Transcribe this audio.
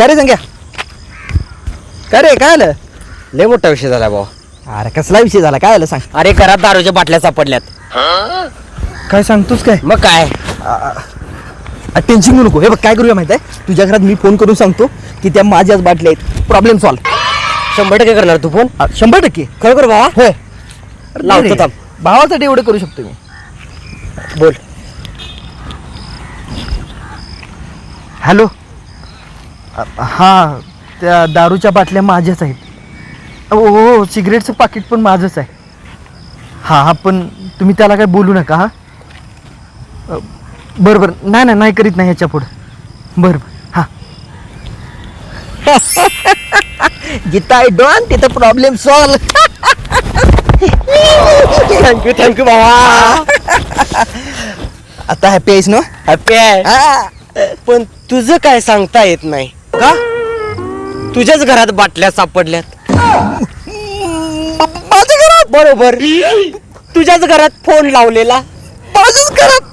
काय रे संग्या? काय रे, काय आलं? लय मोठा विषय झाला भाऊ. अरे कसला विषय झाला, काय आलं सांग. अरे घरात दारूच्या बाटल्या सापडल्यात. काय सांगतोस काय? मग काय? टेन्शन घेऊ नको. हे बघ काय करूया माहिती आहे, तुझ्या घरात मी फोन करून सांगतो की त्या माझ्याच बाटल्या आहेत. Problem solve. 100% करणार तू फोन? 100%. खरोखर भावा? होय. लावतो थांब. भावासाठी एवढं करू शकतो मी. बोल. हॅलो. हां, त्या दारूच्या बाटल्या माझ्याच आहेत. हो, सिगरेटचं पाकिट पण माझंच आहे. हां, पण तुम्ही त्याला काय बोलू नका. हां, बरं बरं. नाही करीत नाही ह्याच्या पुढं. बरं हां. जिथं आहे डॉन तिथं प्रॉब्लेम सॉल्व. थँक्यू भावा. आता हॅपी आहेस ना? हॅपी आहे. पण तुझं काय सांगता येत नाही का? तुझ्याच घरात बाटल्या सापडल्यात. माझ्या घरात? बरोबर. तुझ्याच घरात फोन लावलेला. माझ्याच घरात.